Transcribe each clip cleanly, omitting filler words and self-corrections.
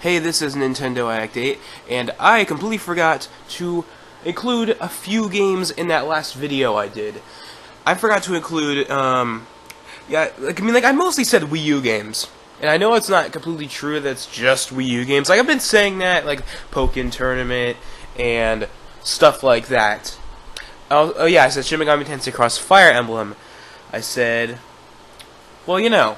Hey, this is Nintendo Act 8, and I completely forgot to include a few games in that last video I did. I forgot to include, I mostly said Wii U games. And I know it's not completely true that it's just Wii U games. Like, I've been saying that, like, Pokken Tournament and stuff like that. Oh yeah, I said Shin Megami Tensei Cross Fire Emblem. I said, well, you know,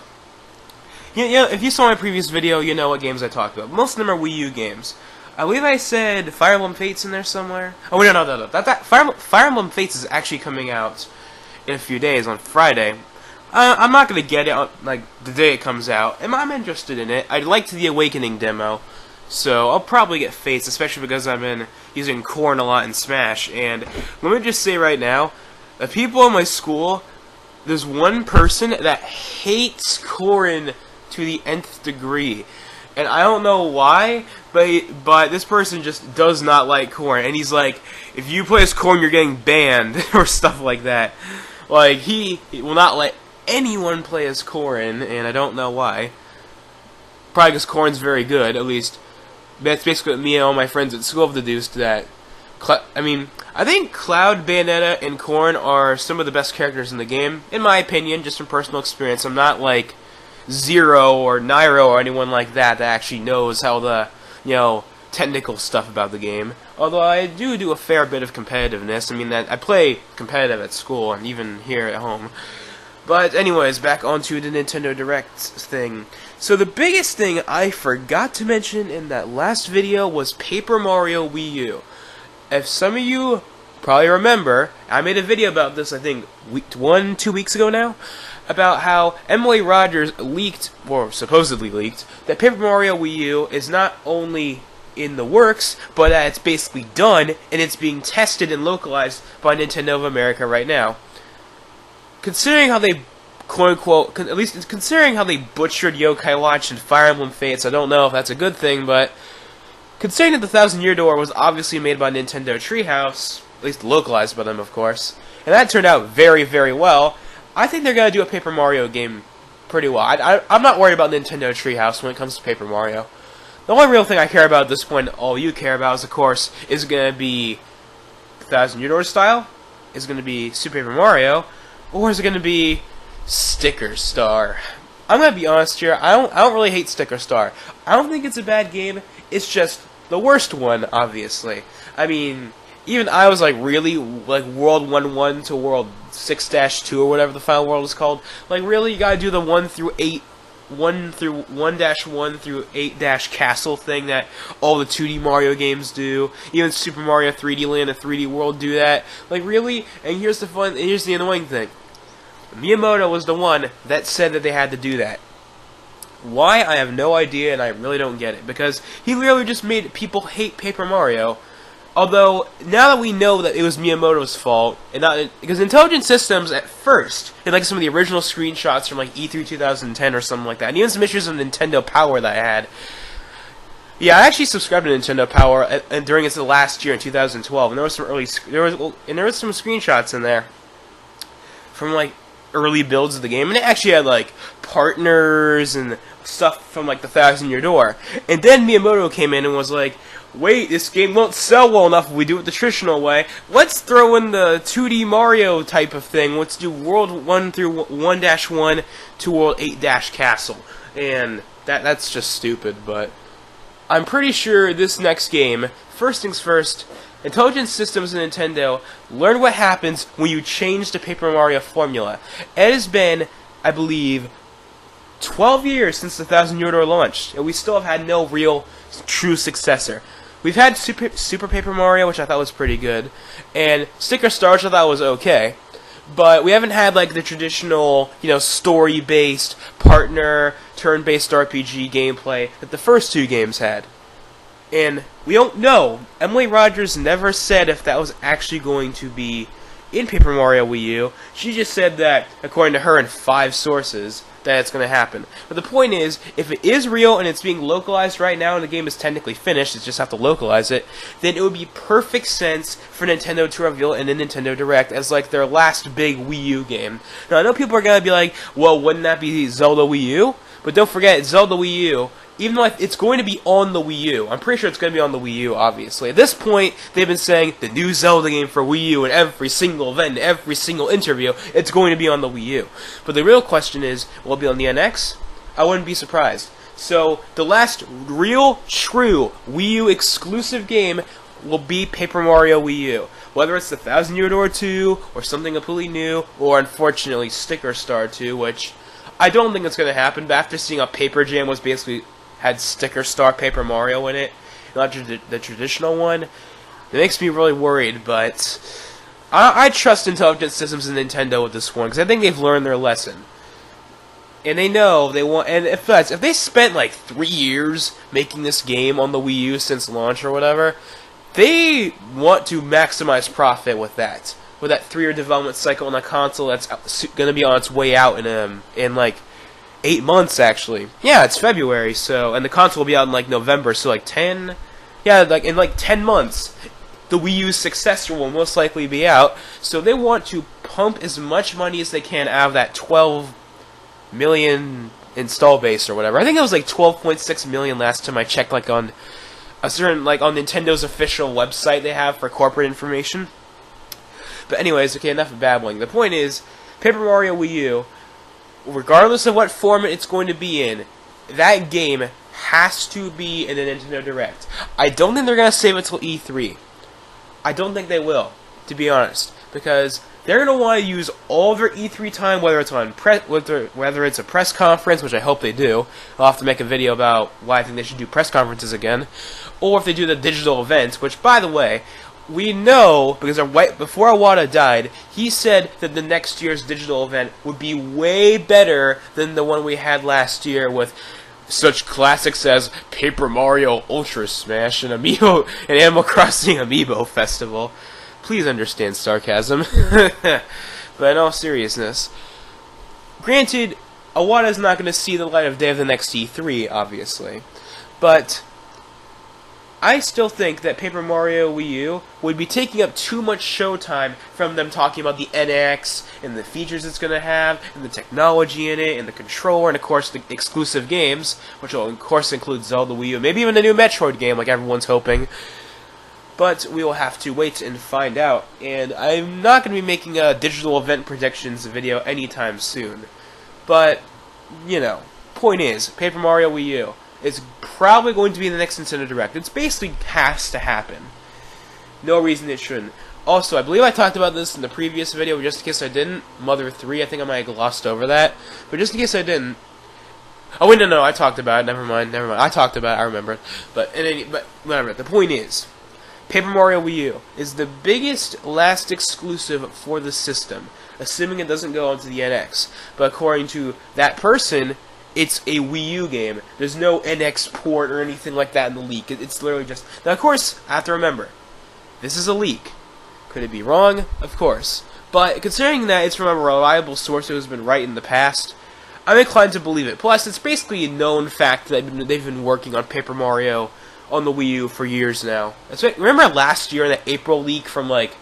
if you saw my previous video, you know what games I talked about. Most of them are Wii U games. I believe I said Fire Emblem Fates in there somewhere. Oh, no. Fire Emblem Fates is actually coming out in a few days, on Friday. I'm not going to get it on, like, the day it comes out. I'm interested in it. I liked the Awakening demo, so I'll probably get Fates, especially because I've been using Corn a lot in Smash. And let me just say right now, the people in my school, there's one person that hates Corn to the nth degree. And I don't know why, but this person just does not like Corn. And he's like, if you play as Corn, you're getting banned, or stuff like that. Like, he will not let anyone play as Corn, and I don't know why. Probably because Corn's very good, at least. That's basically what me and all my friends at school have deduced that. I think Cloud, Bayonetta, and Corn are some of the best characters in the game, in my opinion, just from personal experience. I'm not like Zero or Nairo or anyone like that actually knows how the, technical stuff about the game. Although I do a fair bit of competitiveness. I play competitive at school and even here at home. But anyways, back onto the Nintendo Direct thing. So the biggest thing I forgot to mention in that last video was Paper Mario Wii U. If some of you probably remember, I made a video about this, I think, 2 weeks ago now, about how Emily Rogers leaked, or supposedly leaked, that Paper Mario Wii U is not only in the works, but that it's basically done, and it's being tested and localized by Nintendo of America right now. Considering how they, quote-unquote, at least considering how they butchered Yokai Watch and Fire Emblem Fates, I don't know if that's a good thing, but considering that the Thousand Year Door was obviously made by Nintendo Treehouse, at least localized by them, of course, and that turned out very, very well, I think they're going to do a Paper Mario game pretty well. I'm not worried about Nintendo Treehouse when it comes to Paper Mario. The only real thing I care about at this point, all you care about, is, of course, is going to be Thousand Year Door style? Is it going to be Super Paper Mario? Or is it going to be Sticker Star? I'm going to be honest here, I don't really hate Sticker Star. I don't think it's a bad game, it's just the worst one, obviously. Even I was really, World 1-1 to World 6-2 or whatever the final world is called. Really, you gotta do the 1 through 1 through 8 castle thing that all the 2D Mario games do. Even Super Mario 3D Land and 3D World do that. Really? And here's the annoying thing. Miyamoto was the one that said that they had to do that. Why? I have no idea, and I really don't get it. Because he literally just made people hate Paper Mario. Although, now that we know that it was Miyamoto's fault, and not because Intelligent Systems at first did some of the original screenshots from E3 2010 or something like that, and even some issues of Nintendo Power that I had. Yeah, I actually subscribed to Nintendo Power during its last year in 2012, and there was some some screenshots in there from early builds of the game, and it actually had partners and stuff from the Thousand Year Door. And then Miyamoto came in and was like, wait, this game won't sell well enough if we do it the traditional way. Let's throw in the 2D Mario type of thing. Let's do World 1 through 1-1 to World 8-Castle. And that's just stupid, but I'm pretty sure this next game, first things first, Intelligent Systems and Nintendo learn what happens when you change the Paper Mario formula. It has been, I believe, 12 years since the Thousand Year Door launched, and we still have had no real true successor. We've had Super Paper Mario, which I thought was pretty good, and Sticker Star, which I thought was okay, but we haven't had the traditional, story-based, partner, turn-based RPG gameplay that the first two games had. And we don't know. Emily Rogers never said if that was actually going to be in Paper Mario Wii U. She just said that, according to her and 5 sources, that it's going to happen. But the point is, if it is real and it's being localized right now and the game is technically finished, it's just have to localize it, then it would be perfect sense for Nintendo to reveal it in the Nintendo Direct as their last big Wii U game. Now I know people are going to be like, well, wouldn't that be Zelda Wii U? But don't forget, Zelda Wii U, even though it's going to be on the Wii U, I'm pretty sure it's going to be on the Wii U, obviously. At this point, they've been saying the new Zelda game for Wii U in every single event, every single interview, it's going to be on the Wii U. But the real question is, will it be on the NX? I wouldn't be surprised. So, the last real, true Wii U exclusive game will be Paper Mario Wii U. Whether it's the 1000-Year Door 2, or something completely new, or unfortunately Sticker Star 2, which I don't think it's going to happen, but after seeing how Paper Jam was basically had Sticker Star Paper Mario in it, not the traditional one, it makes me really worried, but I trust Intelligent Systems and Nintendo with this one, because I think they've learned their lesson. And they know they want, and if they spent like 3 years making this game on the Wii U since launch or whatever, they want to maximize profit with that 3-year development cycle on a console that's going to be on its way out in like 8 months actually. Yeah, it's February, so, and the console will be out in like November, so like 10, yeah, like in like 10 months, the Wii U's successor will most likely be out. So they want to pump as much money as they can out of that 12 million install base or whatever. I think it was like 12.6 million last time I checked, like on a certain, like on Nintendo's official website they have for corporate information. But anyways, okay, enough of babbling. The point is, Paper Mario Wii U, regardless of what format it's going to be in, that game has to be in a Nintendo Direct. I don't think they're going to save it till E3. I don't think they will, to be honest, because they're going to want to use all their E3 time, whether it's on whether it's a press conference, which I hope they do. I'll have to make a video about why I think they should do press conferences again, or if they do the digital events, which, by the way, we know, because before Iwata died, he said that the next year's digital event would be way better than the one we had last year with such classics as Paper Mario Ultra Smash and Animal Crossing Amiibo Festival. Please understand sarcasm. But in all seriousness, granted, Iwata's not going to see the light of day of the next E3, obviously, but I still think that Paper Mario Wii U would be taking up too much showtime from them talking about the NX and the features it's going to have and the technology in it and the controller and of course the exclusive games, which will of course include Zelda Wii U, maybe even a new Metroid game like everyone's hoping. But we will have to wait and find out, and I'm not going to be making a digital event predictions video anytime soon. But, you know, point is, Paper Mario Wii U is probably going to be in the next Nintendo Direct. It's basically has to happen. No reason it shouldn't. Also, I believe I talked about this in the previous video, but just in case I didn't, Mother 3, I think I might have glossed over that. But just in case I didn't, oh wait, no, I talked about it, never mind, I talked about it, I remember it. But whatever, the point is, Paper Mario Wii U is the biggest last exclusive for the system, assuming it doesn't go onto the NX. But according to that person, it's a Wii U game. There's no NX port or anything like that in the leak. It's literally just... Now, of course, I have to remember, this is a leak. Could it be wrong? Of course. But considering that it's from a reliable source who's been right in the past, I'm inclined to believe it. Plus, it's basically a known fact that they've been working on Paper Mario on the Wii U for years now. Remember last year, that April leak from, like,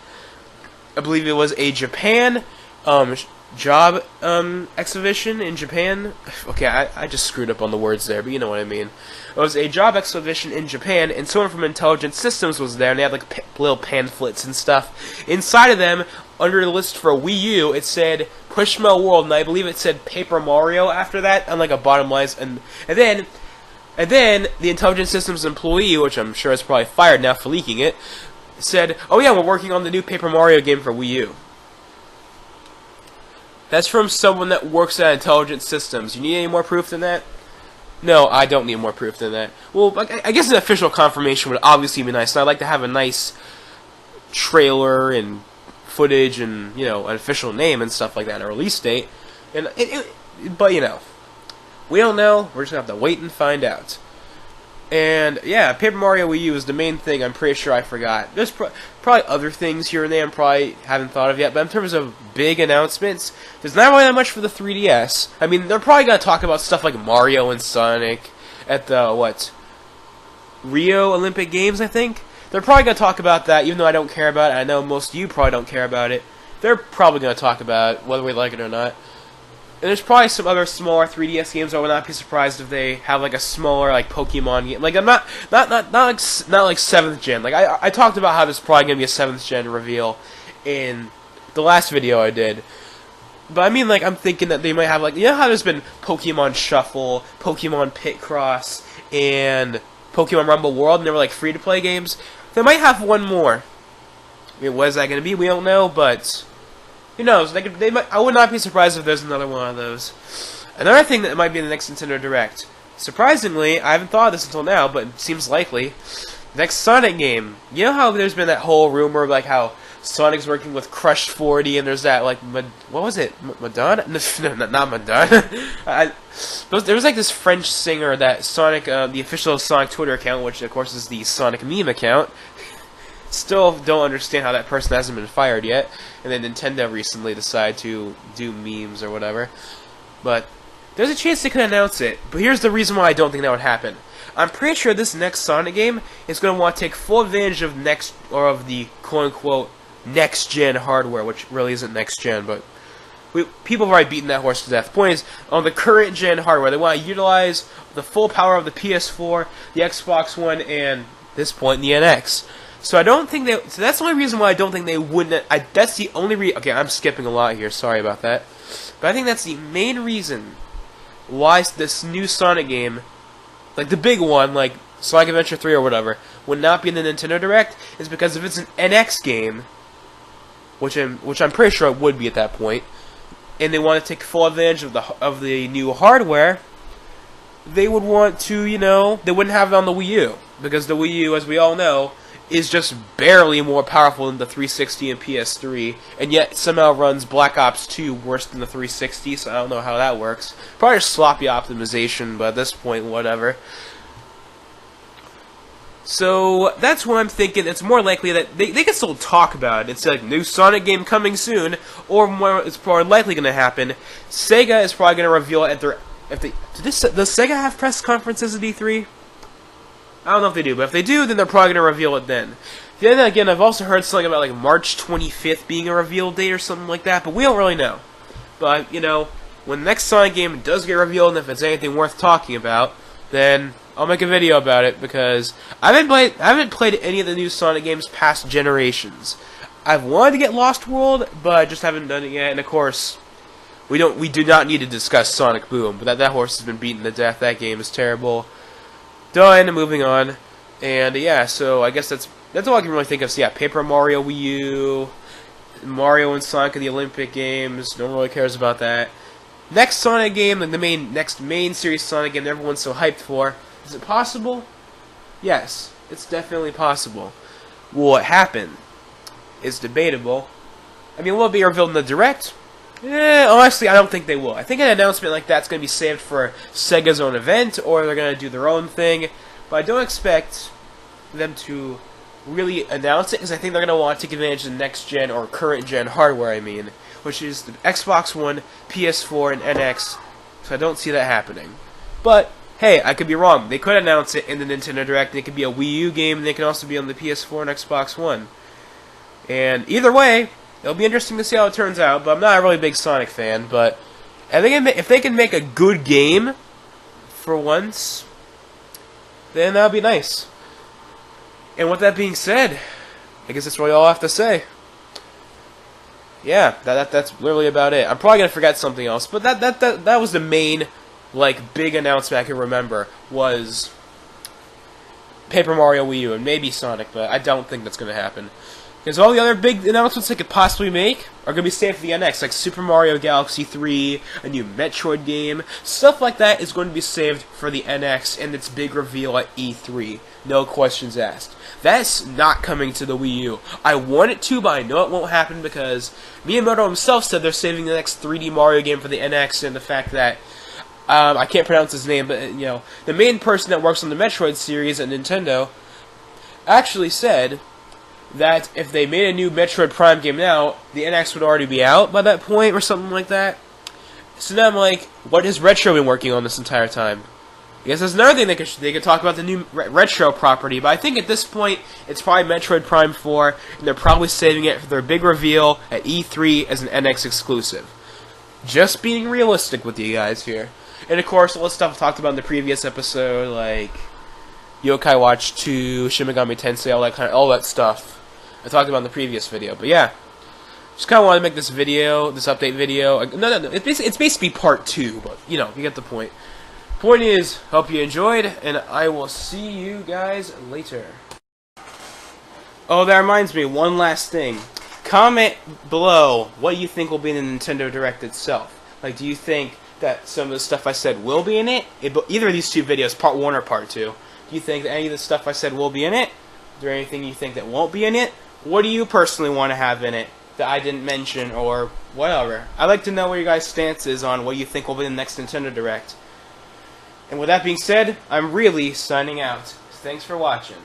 I believe it was a Japan job exhibition in Japan? Okay, I just screwed up on the words there, but you know what I mean. It was a job exhibition in Japan, and someone from Intelligent Systems was there, and they had, like, little pamphlets and stuff. Inside of them, under the list for Wii U, it said Pushmo World, and I believe it said Paper Mario after that, on, like, a bottom line, and then the Intelligent Systems employee, which I'm sure is probably fired now for leaking it, said, "Oh yeah, we're working on the new Paper Mario game for Wii U." That's from someone that works at Intelligent Systems. You need any more proof than that? No, I don't need more proof than that. Well, I guess an official confirmation would obviously be nice, and I'd like to have a nice trailer and footage and, you know, an official name and stuff like that, and a release date. But, you know, we don't know. We're just going to have to wait and find out. And, yeah, Paper Mario Wii U is the main thing I'm pretty sure I forgot. There's probably other things here and there I probably haven't thought of yet, but in terms of big announcements, there's not really that much for the 3DS. I mean, they're probably going to talk about stuff like Mario and Sonic at the, Rio Olympic Games, I think? They're probably going to talk about that, even though I don't care about it. I know most of you probably don't care about it. They're probably going to talk about it, whether we like it or not. And there's probably some other smaller 3DS games. I would not be surprised if they have like a smaller like Pokemon game. Like I'm not like 7th gen. Like I talked about how there's probably gonna be a 7th gen reveal in the last video I did. But I mean, like, I'm thinking that they might have, like, you know how there's been Pokemon Shuffle, Pokemon Pitcross, and Pokemon Rumble World, and they were, like, free-to-play games? They might have one more. I mean, what is that going to be? We don't know, but who knows? They might, I would not be surprised if there's another one of those. Another thing that might be in the next Nintendo Direct. Surprisingly, I haven't thought of this until now, but it seems likely. The next Sonic game. You know how there's been that whole rumor of, like, how Sonic's working with Crush 40, and there's that, like, what was it? Madonna? No, not Madonna. There was, like, this French singer that Sonic, the official Sonic Twitter account, which, of course, is the Sonic meme account. Still don't understand how that person hasn't been fired yet. And then Nintendo recently decided to do memes or whatever. But there's a chance they could announce it. But here's the reason why I don't think that would happen. I'm pretty sure this next Sonic game is going to want to take full advantage of the quote-unquote next-gen hardware, which really isn't next-gen, but people have already beaten that horse to death. The point is, on the current-gen hardware, they want to utilize the full power of the PS4, the Xbox One, and, at this point, the NX. So I don't think they... So that's the only reason why I don't think they wouldn't... That's the only reason... Okay, I'm skipping a lot here, sorry about that. But I think that's the main reason why this new Sonic game, like the big one, like Sonic Adventure 3 or whatever, would not be in the Nintendo Direct, is because if it's an NX game, which I'm pretty sure it would be at that point, and they want to take full advantage of the new hardware, they would want to, you know, they wouldn't have it on the Wii U, because the Wii U, as we all know, is just barely more powerful than the 360 and PS3, and yet somehow runs Black Ops 2 worse than the 360, so I don't know how that works. Probably just sloppy optimization, but at this point, whatever. So that's what I'm thinking. It's more likely that they can still talk about it. It's like new Sonic game coming soon, or it's probably likely going to happen. Sega is probably going to reveal it at their... Does Sega have press conferences at E3? I don't know if they do, but if they do, then they're probably going to reveal it then. Then again, I've also heard something about like March 25th being a reveal date or something like that, but we don't really know. But, you know, when the next Sonic game does get revealed, and if it's anything worth talking about, then I'll make a video about it, because I haven't played any of the new Sonic games past generations. I've wanted to get Lost World, but I just haven't done it yet, and of course, we do not need to discuss Sonic Boom, but that horse has been beaten to death. That game is terrible. Done, moving on. And yeah, so I guess that's all I can really think of. So yeah, Paper Mario Wii U, Mario and Sonic in the Olympic Games, no one really cares about that. Next Sonic game, like the next main series Sonic game that everyone's so hyped for. Is it possible? Yes, it's definitely possible. Will it happen? It's debatable. I mean, will it be revealed in the Direct? Honestly, I don't think they will. I think an announcement like that's going to be saved for Sega's own event, or they're going to do their own thing. But I don't expect them to really announce it, because I think they're going to want to take advantage of the next-gen, or current-gen hardware, I mean, which is the Xbox One, PS4, and NX, so I don't see that happening. But, hey, I could be wrong. They could announce it in the Nintendo Direct, and it could be a Wii U game, and they can also be on the PS4 and Xbox One. And either way, it'll be interesting to see how it turns out, but I'm not a really big Sonic fan, but if they can make a good game for once, then that would be nice. And with that being said, I guess that's really all I have to say. Yeah, that's literally about it. I'm probably going to forget something else, but that was the main, like, big announcement I can remember, was Paper Mario Wii U, and maybe Sonic, but I don't think that's going to happen. Because all the other big announcements they could possibly make are going to be saved for the NX, like Super Mario Galaxy 3, a new Metroid game. Stuff like that is going to be saved for the NX and its big reveal at E3. No questions asked. That's not coming to the Wii U. I want it to, but I know it won't happen because Miyamoto himself said they're saving the next 3D Mario game for the NX, and the fact that I can't pronounce his name, but you know, the main person that works on the Metroid series at Nintendo actually said that if they made a new Metroid Prime game now, the NX would already be out by that point, or something like that. So now I'm like, what has Retro been working on this entire time? I guess that's another thing they could talk about, the new Retro property, but I think at this point, it's probably Metroid Prime 4, and they're probably saving it for their big reveal at E3 as an NX exclusive. Just being realistic with you guys here. And of course, all the stuff I talked about in the previous episode, like Yokai Watch 2, Shin Megami Tensei, all that stuff I talked about in the previous video. But yeah, just kind of wanted to make this video, this update video. No, it's basically part 2, but you know, you get the point. Point is, hope you enjoyed, and I will see you guys later. Oh, that reminds me, one last thing. Comment below what you think will be in the Nintendo Direct itself. Like, do you think that some of the stuff I said will be in it? Either of these two videos, part 1 or part 2. Do you think that any of the stuff I said will be in it? Is there anything you think that won't be in it? What do you personally want to have in it that I didn't mention, or whatever? I'd like to know what your guys' stance is on what you think will be in the next Nintendo Direct. And with that being said, I'm really signing out. Thanks for watching.